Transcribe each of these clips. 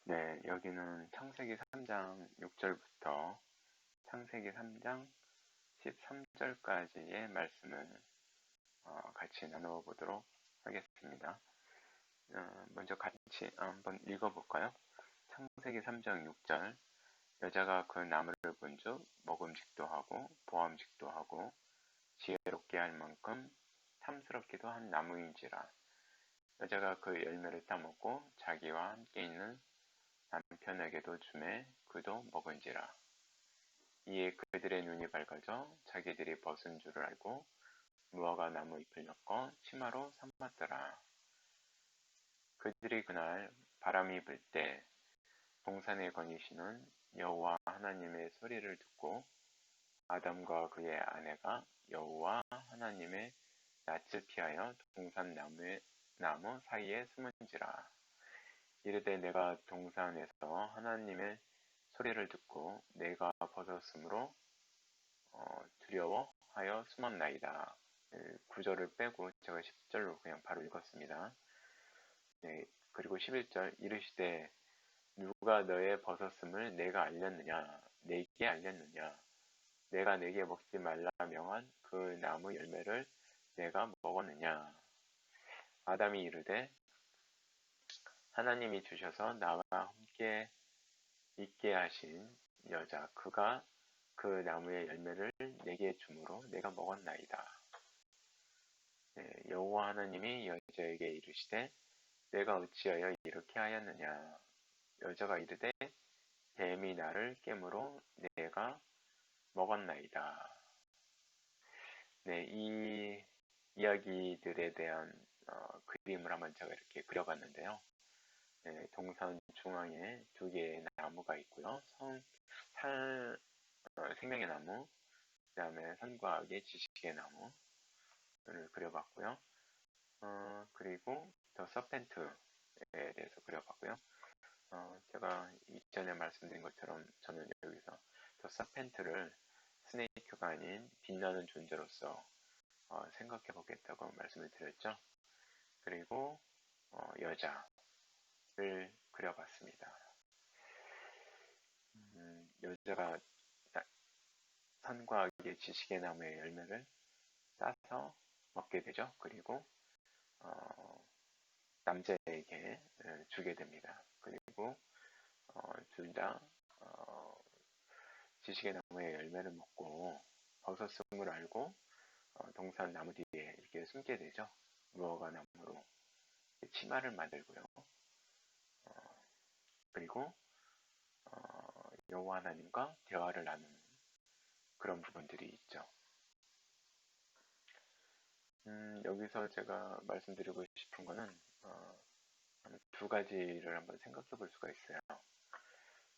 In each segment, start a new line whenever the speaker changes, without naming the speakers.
네, 여기는 창세기 3장 6절부터 창세기 3장 13절까지의 말씀을 같이 나누어 보도록 하겠습니다. 먼저 같이 한번 읽어볼까요? 창세기 3장 6절. 여자가 그 나무를 본즉 먹음직도 하고 보암직도 하고 지혜롭게 할 만큼 탐스럽기도 한 나무인지라. 여자가 그 열매를 따먹고 자기와 함께 있는 남편에게도 주매 그도 먹은지라. 이에 그들의 눈이 밝아져 자기들이 벗은 줄을 알고 무화과 나무 잎을 엮어 치마로 삼았더라. 그들이 그날 바람이 불 때 동산에 거니시는 여호와 하나님의 소리를 듣고 아담과 그의 아내가 여호와 하나님의 낯을 피하여 동산 나무 사이에 숨은지라. 이르되 내가 동산에서 하나님의 소리를 듣고 내가 벗었으므로 두려워하여 숨었나이다. 9절을 빼고 제가 10절로 그냥 바로 읽었습니다. 네, 그리고 11절. 이르시되 누가 너의 벗었음을 내가 알렸느냐? 내게 알렸느냐? 내가 내게 먹지 말라 명한 그 나무 열매를 내가 먹었느냐? 아담이 이르되 하나님이 주셔서 나와 함께 있게 하신 여자 그가 그 나무의 열매를 내게 주므로 내가 먹었나이다. 네, 여호와 하나님이 여자에게 이르시되 내가 어찌하여 이렇게 하였느냐? 여자가 이르되 뱀이 나를 깨므로 내가 먹었나이다. 네, 이 이야기들에 대한 그림을 한번 제가 이렇게 그려봤는데요. 네, 동산 중앙에 두 개의 나무가 있고요. 생명의 나무, 그 다음에 선과 악의 지식의 나무를 그려봤고요. 그리고 더 서펜트에 대해서 그려봤고요. 제가 이전에 말씀드린 것처럼 저는 여기서 더 서펜트를 스네이크가 아닌 빛나는 존재로서 생각해 보겠다고 말씀을 드렸죠. 그리고 여자를 그려봤습니다. 여자가 선과 악의 지식의 나무의 열매를 따서 먹게 되죠. 그리고 남자에게 주게 됩니다. 그리고 둘 다 지식의 나무의 열매를 먹고 벗었음을 알고 동산 나무 뒤에 이렇게 숨게 되죠. 무화과 나무로 치마를 만들고요. 그리고 여호와 하나님과 대화를 나누는 그런 부분들이 있죠. 여기서 제가 말씀드리고 싶은 거는 두 가지를 한번 생각해 볼 수가 있어요.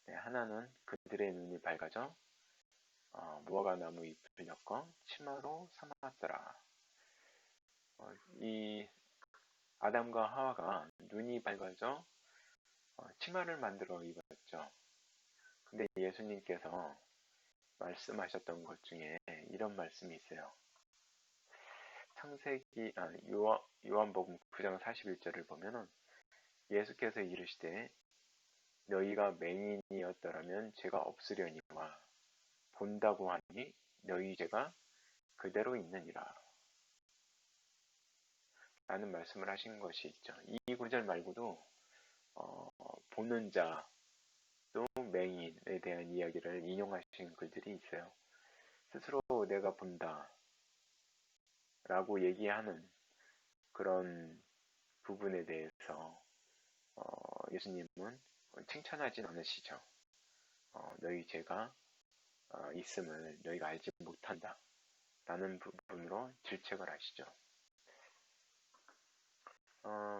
네, 하나는 그들의 눈이 밝아져 무화과 나무 잎을 엮어 치마로 삼았더라. 이 아담과 하와가 눈이 밝아져 치마를 만들어 입었죠. 근데 예수님께서 말씀하셨던 것 중에 이런 말씀이 있어요. 요한복음 9장 41절을 보면은 예수께서 이르시되 너희가 맹인이었더라면 죄가 없으려니와 본다고 하니 너희 죄가 그대로 있느니라 라는 말씀을 하신 것이 있죠. 이 구절 말고도 보는 자 또 맹인에 대한 이야기를 인용하신 글들이 있어요. 스스로 내가 본다 라고 얘기하는 그런 부분에 대해서 예수님은 칭찬하진 않으시죠. 너희 죄가 있음을 너희가 알지 못한다 라는 부분으로 질책을 하시죠.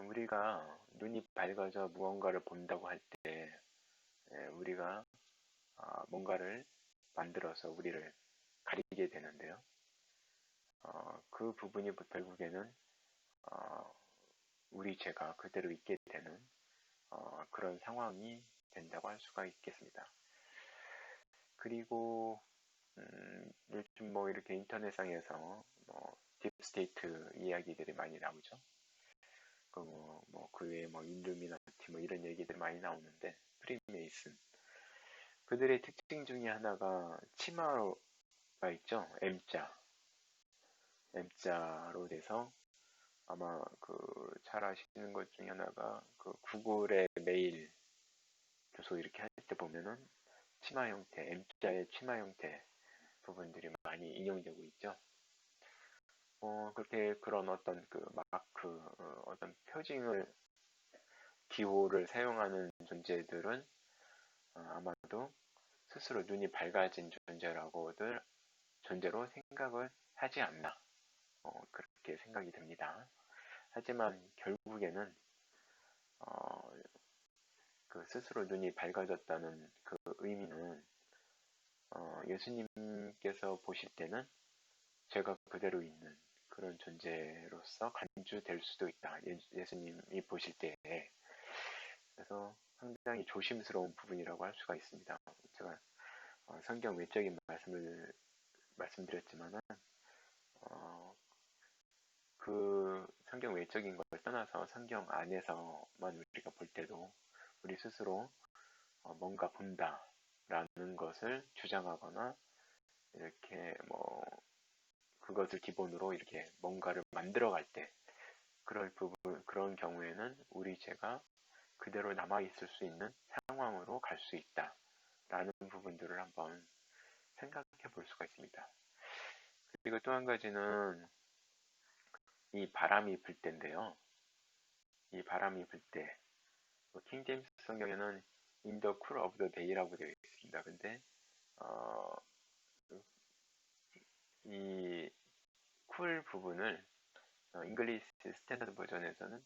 우리가 눈이 밝아져 무언가를 본다고 할 때 우리가 뭔가를 만들어서 우리를 가리게 되는데요. 그 부분이 결국에는 우리 죄가 그대로 있게 되는 그런 상황이 된다고 할 수가 있겠습니다. 그리고 요즘 뭐 이렇게 인터넷상에서 딥스테이트 이야기들이 많이 나오죠. 그 외에 일루미나티 이런 얘기들 많이 나오는데 프리메이슨. 그들의 특징 중에 하나가 치마가 있죠. M자로 돼서 아마 그 잘 아시는 것 중에 하나가 그 구글의 메일 주소 이렇게 할 때 보면은 치마 형태, M자의 치마 형태 부분들이 많이 인용되고 있죠. 그렇게 그런 어떤 그 마크, 어떤 표징을 기호를 사용하는 존재들은 아마도 스스로 눈이 밝아진 존재로 생각을 하지 않나 그렇게 생각이 듭니다. 하지만 결국에는 그 스스로 눈이 밝아졌다는 그 의미는 예수님께서 보실 때는 죄가 그대로 있는 그런 존재로서 간주될 수도 있다. 예수님이 보실 때에. 그래서 상당히 조심스러운 부분이라고 할 수가 있습니다. 제가 성경 외적인 말씀을 말씀드렸지만은 그 성경 외적인 걸 떠나서 성경 안에서만 우리가 볼 때도 우리 스스로 뭔가 본다라는 것을 주장하거나 이렇게 뭐 그것을 기본으로 이렇게 뭔가를 만들어갈 때 그런 경우에는 우리 죄가 그대로 남아있을 수 있는 상황으로 갈 수 있다라는 부분들을 한번 생각해 볼 수가 있습니다. 그리고 또 한 가지는 이 바람이 불 때인데요. 이 바람이 불 때, 킹 제임스 성경에는 in the cool of the day라고 되어 있습니다. 근데 이 쿨 부분을 잉글리시 스탠다드 버전에서는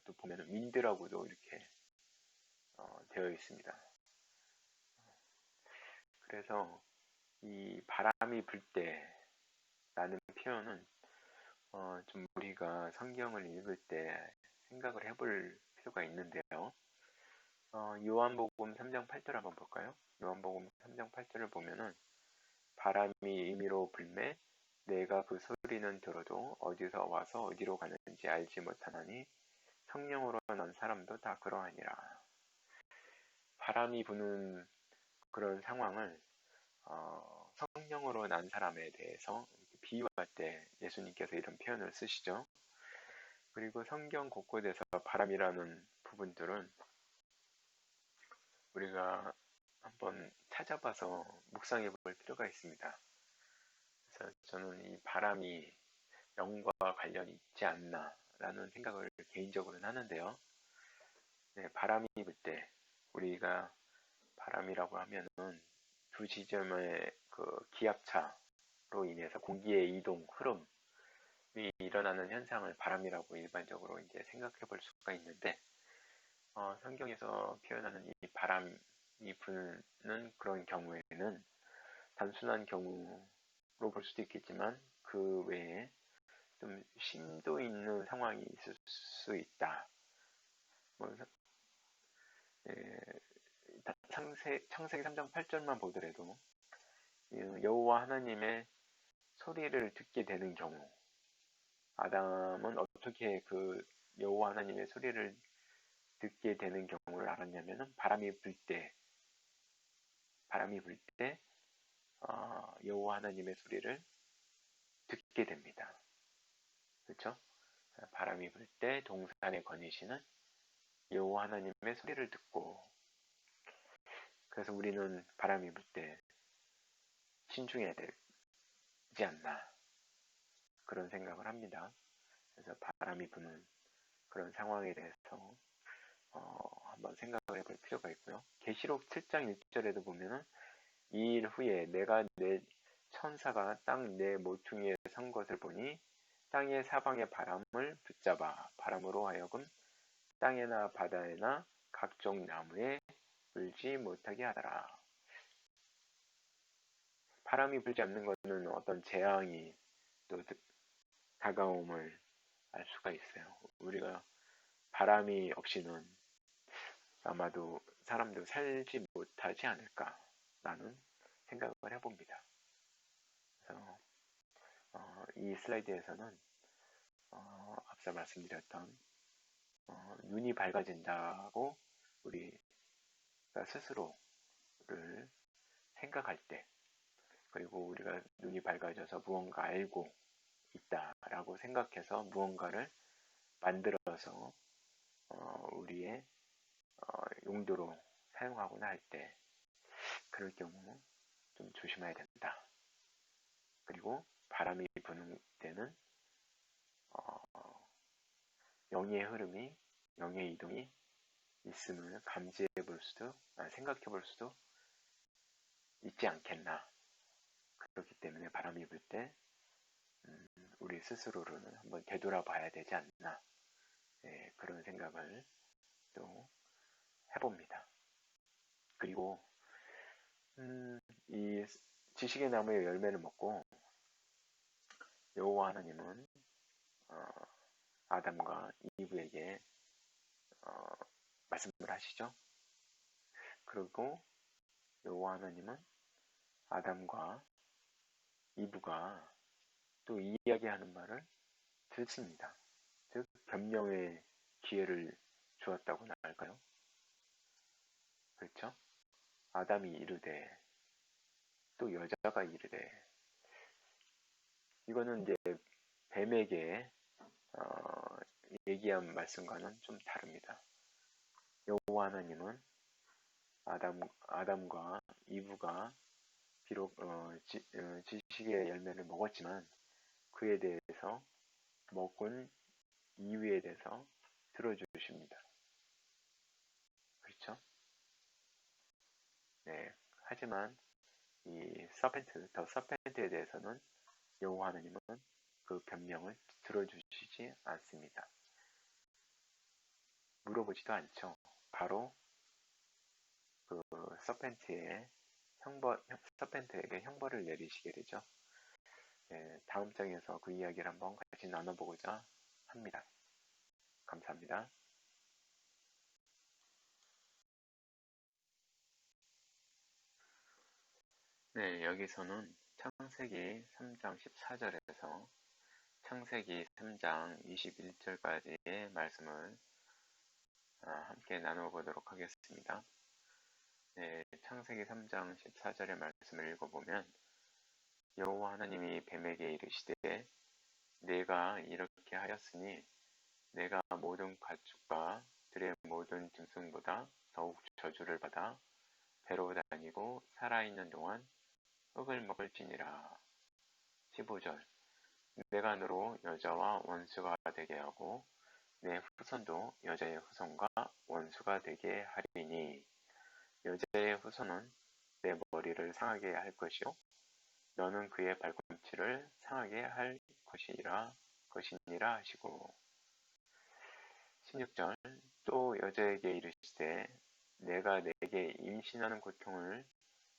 또 보면은 윈드라고도 이렇게 되어 있습니다. 그래서 이 바람이 불 때라는 표현은 좀 우리가 성경을 읽을 때 생각을 해볼 필요가 있는데요. 요한복음 3장 8절 한번 볼까요? 요한복음 3장 8절을 보면은 바람이 임의로 불매 내가 그 소리는 들어도 어디서 와서 어디로 가는지 알지 못하나니 성령으로 난 사람도 다 그러하니라. 바람이 부는 그런 상황을 성령으로 난 사람에 대해서 비유할 때 예수님께서 이런 표현을 쓰시죠. 그리고 성경 곳곳에서 바람이라는 부분들은 우리가 한번 찾아봐서 묵상해 볼 필요가 있습니다. 그래서 저는 이 바람이 영과 관련이 있지 않나라는 생각을 개인적으로는 하는데요. 네, 바람이 불 때 우리가 바람이라고 하면은 두 지점의 그 기압차로 인해서 공기의 이동, 흐름이 일어나는 현상을 바람이라고 일반적으로 이제 생각해 볼 수가 있는데, 성경에서 표현하는 이 바람이 부는 그런 경우에는 단순한 경우로 볼 수도 있겠지만 그 외에 좀 심도 있는 상황이 있을 수 있다. 뭐, 창세기 3장 8절만 보더라도 여호와 하나님의 소리를 듣게 되는 경우 아담은 어떻게 그 여호와 하나님의 소리를 듣게 되는 경우를 알았냐면은 바람이 불 때 여호와 하나님의 소리를 듣게 됩니다. 그렇죠? 바람이 불 때 동산에 거니시는 여호와 하나님의 소리를 듣고 그래서 우리는 바람이 불 때 신중해야 되지 않나 그런 생각을 합니다. 그래서 바람이 부는 그런 상황에 대해서 한번 생각을 해볼 필요가 있고요. 계시록 7장 1절에도 보면은 이 일 후에 내가 내 천사가 땅 내 모퉁이에 선 것을 보니 땅의 사방의 바람을 붙잡아 바람으로 하여금 땅에나 바다에나 각종 나무에 불지 못하게 하더라. 바람이 불지 않는 것은 어떤 재앙이 또 다가옴을 알 수가 있어요. 우리가 바람이 없이는 아마도 사람도 살지 못하지 않을까라는 생각을 해봅니다. 그래서 이 슬라이드에서는 앞서 말씀드렸던 눈이 밝아진다고 우리 그러니까 스스로를 생각할 때, 그리고 우리가 눈이 밝아져서 무언가 알고 있다라고 생각해서 무언가를 만들어서 우리의 용도로 사용하거나 할 때, 그럴 경우 좀 조심해야 된다. 그리고 바람이 부는 때는 영의 흐름이, 영의 이동이 있음을 감지해 볼 수도, 생각해 볼 수도 있지 않겠나. 그렇기 때문에 바람이 불 때 우리 스스로를 한번 되돌아봐야 되지 않나. 네, 그런 생각을 또 해봅니다. 그리고 이 지식의 나무의 열매를 먹고 여호와 하나님은 아담과 이브에게 말씀을 하시죠. 그리고 여호와 하나님은 아담과 이브가 또 이야기하는 말을 듣습니다. 즉 변명의 기회를 주었다고나 할까요? 그렇죠? 아담이 이르되 또 여자가 이르되, 이거는 이제 뱀에게 얘기한 말씀과는 좀 다릅니다. 여호와 하나님은 아담과 이브가 비록 지식의 열매를 먹었지만 그에 대해서 먹은 이유에 대해서 들어주십니다. 그렇죠? 네. 하지만 이 더 서펜트에 대해서는 여호와 하나님은 그 변명을 들어주시지 않습니다. 물어보지도 않죠. 바로 그 서펜트에게 형벌을 내리시게 되죠. 네, 다음 장에서 그 이야기를 한번 같이 나눠보고자 합니다. 감사합니다. 네, 여기서는 창세기 3장 14절에서 창세기 3장 21절까지의 말씀을 함께 나눠보도록 하겠습니다. 네, 창세기 3장 14절의 말씀을 읽어보면, 여호와 하나님이 뱀에게 이르시되 내가 이렇게 하였으니 내가 모든 가축과 들의 모든 짐승보다 더욱 저주를 받아 배로 다니고 살아있는 동안 흙을 먹을지니라. 15절 내가 너로 여자와 원수가 되게 하고 내 후손도 여자의 후손과 원수가 되게 하리니 여자의 후손은 내 머리를 상하게 할 것이요 너는 그의 발꿈치를 상하게 할 것이니라 하시고, 16절 또 여자에게 이르시되 내가 내게 임신하는 고통을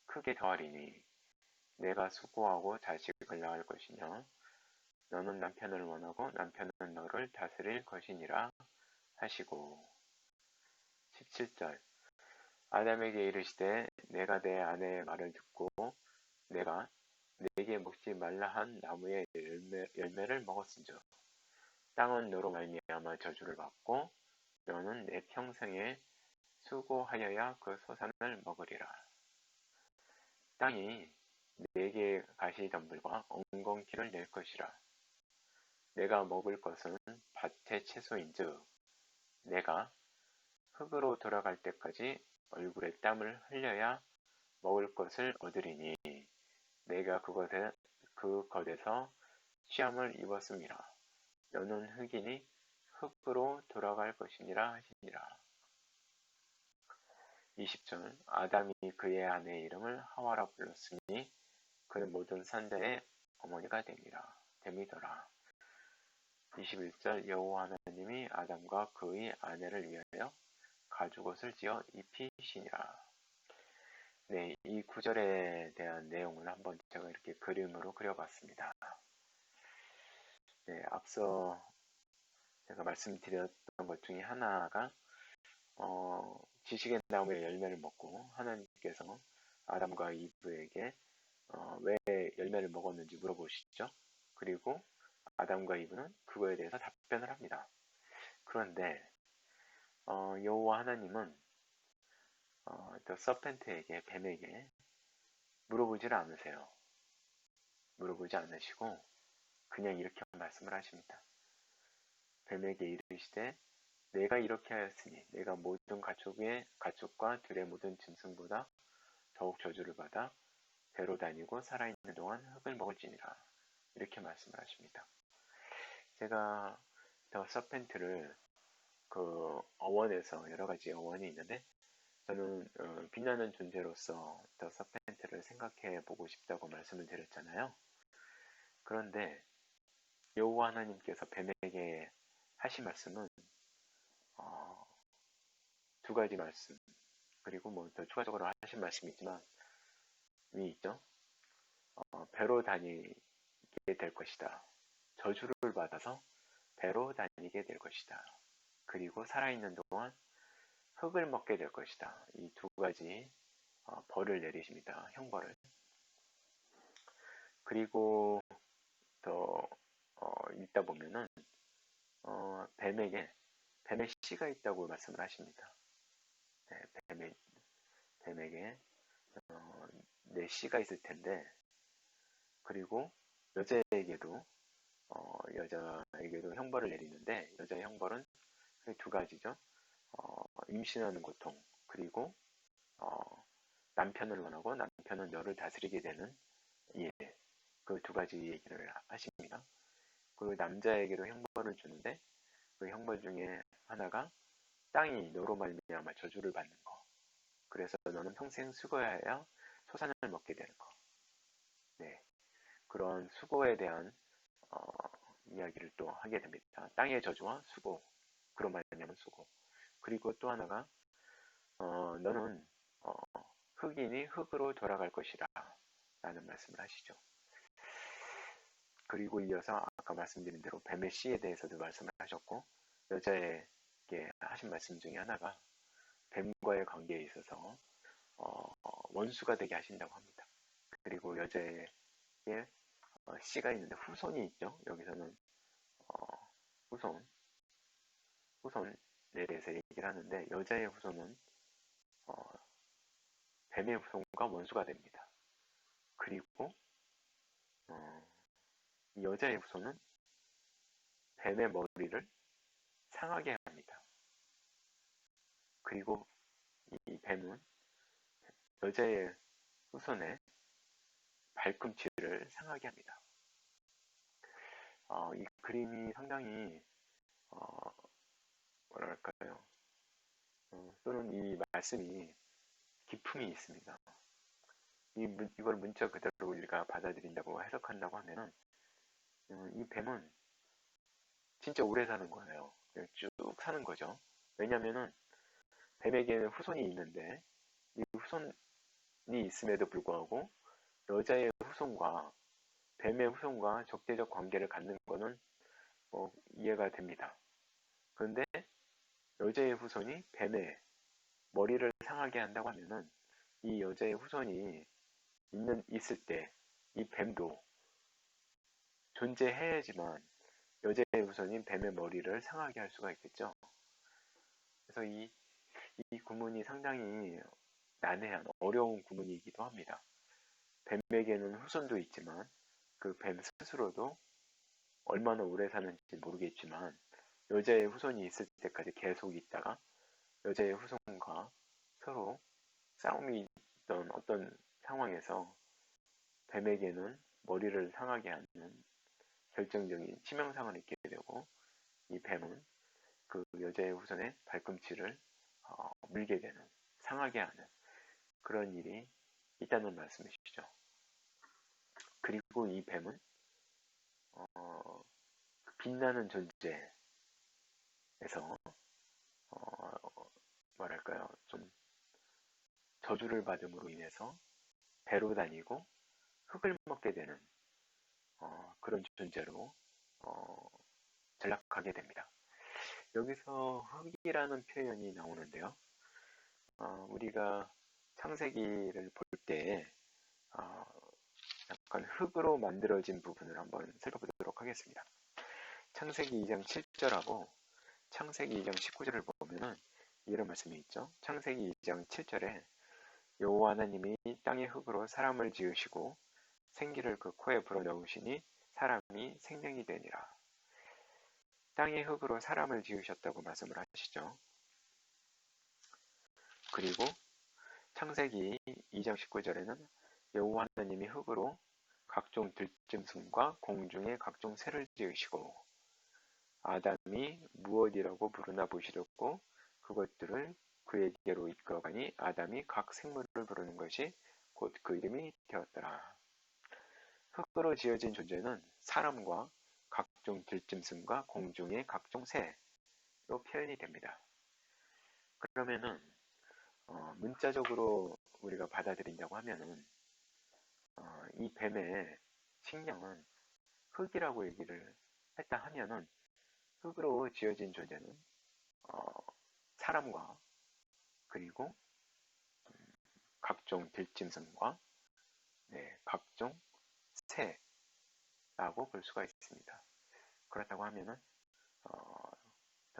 크게 더하리니 내가 수고하고 자식을 낳을 것이며 너는 남편을 원하고 남편은 너를 다스릴 것이니라 하시고, 17절 아담에게 이르시되 내가 내 아내의 말을 듣고 내가 내게 먹지 말라 한 나무의 열매를 먹었은즉 땅은 너로 말미암아 저주를 받고 너는 내 평생에 수고하여야 그 소산을 먹으리라. 땅이 내게 가시덤불과 엉겅퀴를 낼 것이라. 내가 먹을 것은 밭의 채소인즉 내가 흙으로 돌아갈 때까지 얼굴에 땀을 흘려야 먹을 것을 얻으리니 내가 그 겉에서 시험을 입었음이라. 너는 흙이니 흙으로 돌아갈 것이니라 하시니라. 20절 아담이 그의 아내의 이름을 하와라 불렀으니 그는 모든 산자의 어머니가 됨이더라. 21절 여호와 하나님이 아담과 그의 아내를 위하여 가죽옷을 지어 입히시니라. 네, 이 구절에 대한 내용을 한번 제가 이렇게 그림으로 그려봤습니다. 네, 앞서 제가 말씀드렸던 것 중에 하나가 지식의 나무의 열매를 먹고 하나님께서 아담과 이브에게 왜 열매를 먹었는지 물어보시죠. 그리고 아담과 이브는 그거에 대해서 답변을 합니다. 그런데 여호와 하나님은 더 서펜트에게, 뱀에게 물어보질 않으세요. 물어보지 않으시고 그냥 이렇게 말씀을 하십니다. 뱀에게 이르시되 내가 이렇게 하였으니 내가 모든 가축과 들의 모든 짐승보다 더욱 저주를 받아 배로 다니고 살아있는 동안 흙을 먹을지니라. 이렇게 말씀을 하십니다. 제가 더 서펜트를 그 어원에서 여러 가지 어원이 있는데 저는 빛나는 존재로서 더 서펜트를 생각해 보고 싶다고 말씀을 드렸잖아요. 그런데 여호와 하나님께서 뱀에게 하신 말씀은 두 가지 말씀, 그리고 뭐 더 추가적으로 하신 말씀이 있지만 위 있죠. 배로 다니게 될 것이다. 저주를 받아서 배로 다니게 될 것이다. 그리고 살아있는 동안 흙을 먹게 될 것이다. 이 두 가지 벌을 내리십니다. 형벌을. 그리고 더 읽다 보면은 뱀의 씨가 있다고 말씀을 하십니다. 네, 뱀에게 내 씨가 있을 텐데, 그리고 여자에게도 여자에게도 형벌을 내리는데, 여자의 형벌은 두 가지죠. 임신하는 고통, 그리고 남편을 원하고 남편은 너를 다스리게 되는 일, 그 두 가지 얘기를 하십니다. 그 남자에게도 형벌을 주는데 그 형벌 중에 하나가 땅이 너로 말미암아 저주를 받는 거. 그래서 너는 평생 수고해야 소산을 먹게 되는 거. 네, 그런 수고에 대한 어, 이야기를 또 하게 됩니다. 땅의 저주와 수고, 그로 말미암은 수고. 그리고 또 하나가 너는 흙이니 흙으로 돌아갈 것이다 라는 말씀을 하시죠. 그리고 이어서 아까 말씀드린 대로 뱀의 씨에 대해서도 말씀을 하셨고, 여자에게 하신 말씀 중에 하나가 뱀과의 관계에 있어서 원수가 되게 하신다고 합니다. 그리고 여자에게 씨가 있는데 후손이 있죠. 여기서는 후손에 대해서 얘기를 하는데, 여자의 후손은 뱀의 후손과 원수가 됩니다. 그리고 이 여자의 후손은 뱀의 머리를 상하게 합니다. 그리고 이 뱀은 여자의 후손의 발꿈치를 상하게 합니다. 이 그림이 상당히 뭐랄까요, 또는 이 말씀이 기품이 있습니다. 이걸 문자 그대로 우리가 받아들인다고 해석한다고 하면은 이 뱀은 진짜 오래 사는 거예요. 쭉 사는 거죠. 왜냐면은 뱀에게는 후손이 있는데 이 후손이 있음에도 불구하고 여자의 후손과 뱀의 후손과 적대적 관계를 갖는 거는 이해가 됩니다. 그런데 여자의 후손이 뱀의 머리를 상하게 한다고 하면은 이 여자의 후손이 있을 때 이 뱀도 존재해야지만 여자의 후손인 뱀의 머리를 상하게 할 수가 있겠죠. 그래서 이 구문이 상당히 난해한 어려운 구문이기도 합니다. 뱀에게는 후손도 있지만 그 뱀 스스로도 얼마나 오래 사는지 모르겠지만 여자의 후손이 있을 때까지 계속 있다가 여자의 후손과 서로 싸움이 있던 어떤 상황에서 뱀에게는 머리를 상하게 하는 결정적인 치명상을 입게 되고, 이 뱀은 그 여자의 후손의 발꿈치를 물게 되는, 상하게 하는 그런 일이 있다는 말씀이시죠. 그리고 이 뱀은 빛나는 존재에서 뭐랄까요, 좀 저주를 받음으로 인해서 배로 다니고 흙을 먹게 되는 그런 존재로 전락하게 됩니다. 여기서 흙이라는 표현이 나오는데요. 우리가 창세기를 볼 때 약간 흙으로 만들어진 부분을 한번 살펴보도록 하겠습니다. 창세기 2장 7절하고 창세기 2장 19절을 보면은 이런 말씀이 있죠. 창세기 2장 7절에 여호와 하나님이 땅의 흙으로 사람을 지으시고 생기를 그 코에 불어넣으시니 사람이 생명이 되니라. 땅의 흙으로 사람을 지으셨다고 말씀을 하시죠. 그리고 창세기 2장 19절에는 여호와 하나님이 흙으로 각종 들짐승과 공중의 각종 새를 지으시고 아담이 무엇이라고 부르나 보시렸고 그것들을 그에게로 이끌어가니 아담이 각 생물을 부르는 것이 곧 그 이름이 되었더라. 흙으로 지어진 존재는 사람과 각종 들짐승과 공중의 각종 새로 표현이 됩니다. 그러면은 문자적으로 우리가 받아들인다고 하면은 이 뱀의 식량은 흙이라고 얘기를 했다 하면은 흙으로 지어진 존재는 사람과 그리고 각종 들짐승과 각종 새라고 볼 수가 있습니다. 그렇다고 하면은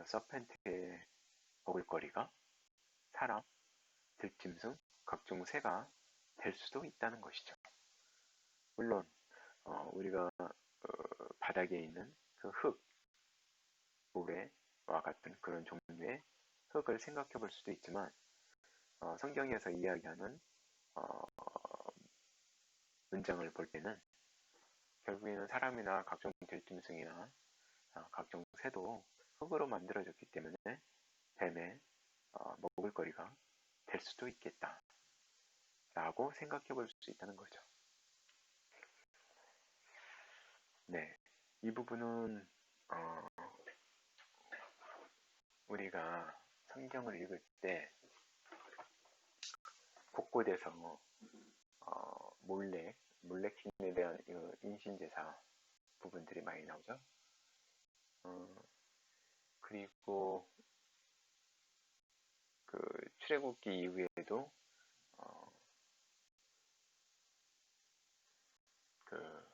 서펜트의 먹을거리가 사람, 들짐승, 각종 새가 될 수도 있다는 것이죠. 물론 우리가 바닥에 있는 그 흙, 모래와 같은 그런 종류의 흙을 생각해 볼 수도 있지만 성경에서 이야기하는 문장을 볼 때는 결국에는 사람이나 각종 들짐승이나 각종 새도 흙으로 만들어졌기 때문에 뱀의 먹을거리가 될 수도 있겠다 라고 생각해 볼 수 있다는 거죠. 네, 이 부분은 우리가 성경을 읽을 때 곳곳에서 몰래킹에 대한 인신제사 부분들이 많이 나오죠. 그리고 그 출애굽기 이후에도 그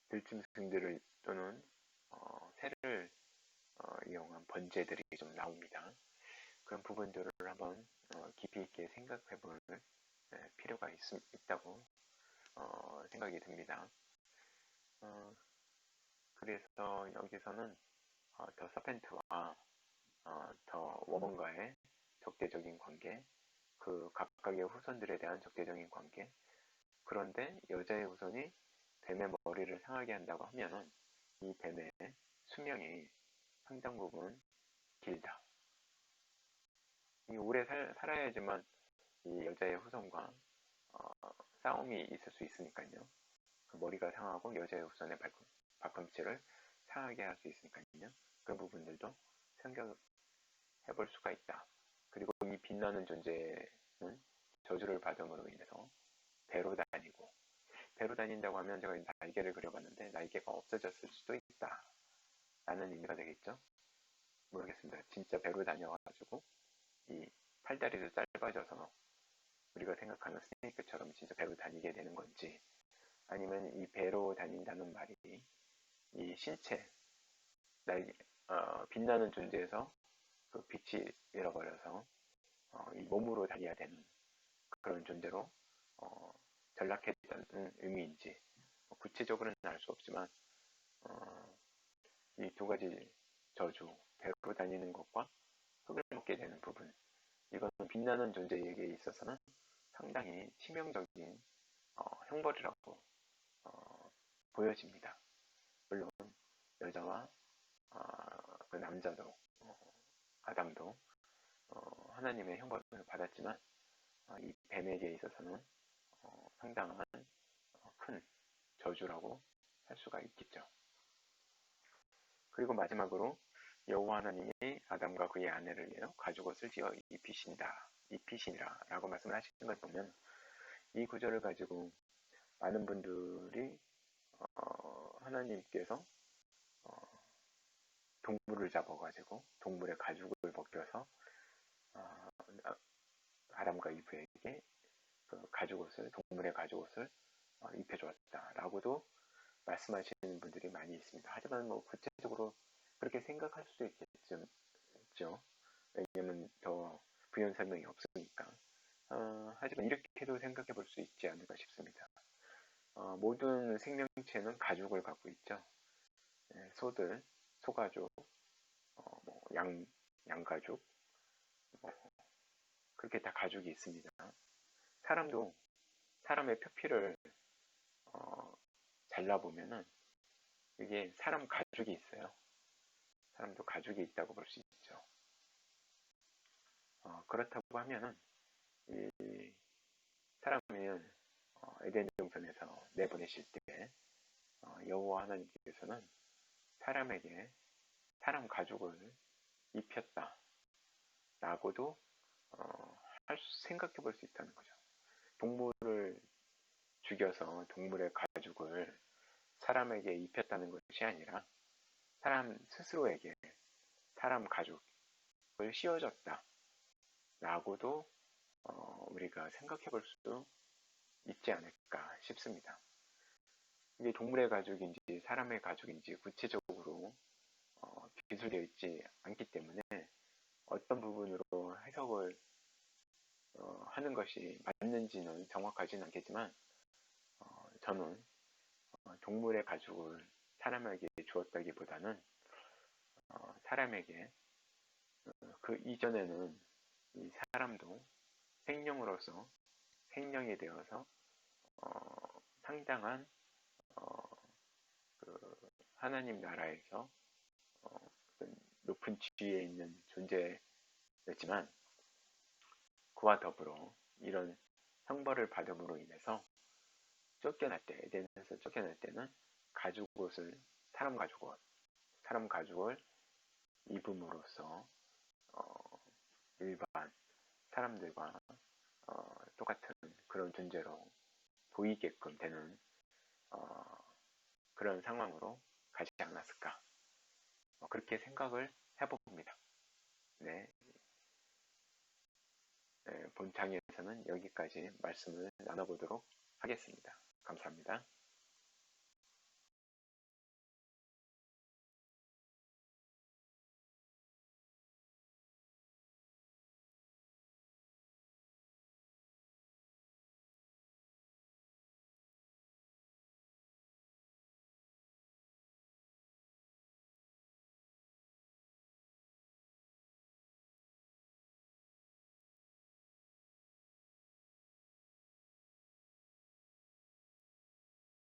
들짐승들을 또는 새를 이용한 번제들이 좀 나옵니다. 그런 부분들을 한번 깊이 있게 생각해 볼 필요가 있다고 생각이 듭니다. 그래서 여기서는 더 서펜트와 더 워먼과의 적대적인 관계, 그 각각의 후손들에 대한 적대적인 관계, 그런데 여자의 후손이 뱀의 머리를 상하게 한다고 하면은 이 뱀의 수명이 상당 부분 길다. 이 오래 살아야지만 이 여자의 후손과 싸움이 있을 수 있으니까요. 그 머리가 상하고 여자의 후손의 발꿈치를 상하게 할 수 있으니까요. 그런 부분들도 생각해 볼 수가 있다. 그리고 이 빛나는 존재는 저주를 받음으로 인해서 배로 다니고, 배로 다닌다고 하면 제가 날개를 그려봤는데 날개가 없어졌을 수도 있다 라는 의미가 되겠죠. 모르겠습니다. 진짜 배로 다녀가지고 이 팔다리도 짧아져서 우리가 생각하는 스네이크처럼 진짜 배로 다니게 되는 건지, 아니면 이 배로 다닌다는 말이 이 신체, 빛나는 존재에서 그 빛이 잃어버려서 이 몸으로 다녀야 되는 그런 존재로 전락했다는 의미인지 구체적으로는 알 수 없지만 이 두 가지 저주, 배로 다니는 것과 흙을 먹게 되는 부분, 이거는 빛나는 존재에게 있어서는 상당히 치명적인 형벌이라고 보여집니다. 물론 여자와 그 남자도 아담도 하나님의 형벌을 받았지만 이 뱀에게 있어서는 상당한 큰 저주라고 할 수가 있겠죠. 그리고 마지막으로 여호와 하나님이 아담과 그의 아내를 위하여 가죽옷을 지어 입히시니라 라고 말씀을 하시는 걸 보면 이 구절을 가지고 많은 분들이 하나님께서 동물을 잡아가지고 동물의 가죽을 벗겨서 아담과 이브에게 그 동물의 가죽옷을 입혀주었다라고도 말씀하시는 분들이 많이 있습니다. 하지만 뭐 구체적으로 그렇게 생각할 수도 있겠죠. 왜냐면 더 부연 설명이 없으니까. 하지만 이렇게도 생각해 볼 수 있지 않을까 싶습니다. 모든 생명체는 가족을 갖고 있죠. 소들, 소가족, 뭐 양가족, 뭐 그렇게 다 가족이 있습니다. 사람도 사람의 표피를 잘라보면은 이게 사람 가족이 있어요. 사람도 가족이 있다고 볼 수 있죠. 그렇다고 하면은 이 사람을 에덴 동산에서 내보내실 때 여호와 하나님께서는 사람에게 사람 가족을 입혔다라고도 생각해 볼 수 있다는 거죠. 동물을 죽여서 동물의 가죽을 사람에게 입혔다는 것이 아니라 사람 스스로에게 사람 가죽을 씌워줬다라고도 우리가 생각해 볼 수 있지 않을까 싶습니다. 이게 동물의 가죽인지 사람의 가죽인지 구체적으로 기술되어 있지 않기 때문에 어떤 부분으로 해석을 하는 것이 맞는지는 정확하지는 않겠지만 저는 동물의 가죽을 사람에게 주었다기보다는 사람에게 그 이전에는 이 사람도 생명으로서 생명이 되어서 상당한 그 하나님 나라에서 높은 지위에 있는 존재였지만 그와 더불어 이런 형벌을 받음으로 인해서 쫓겨날 때 에덴에서 쫓겨날 때는 가죽옷을 사람 가죽을 입음으로써 일반 사람들과 똑같은 그런 존재로 보이게끔 되는 그런 상황으로 가지 않았을까 그렇게 생각을 해봅니다. 네, 본 장에서는 여기까지 말씀을 나눠보도록 하겠습니다. 감사합니다.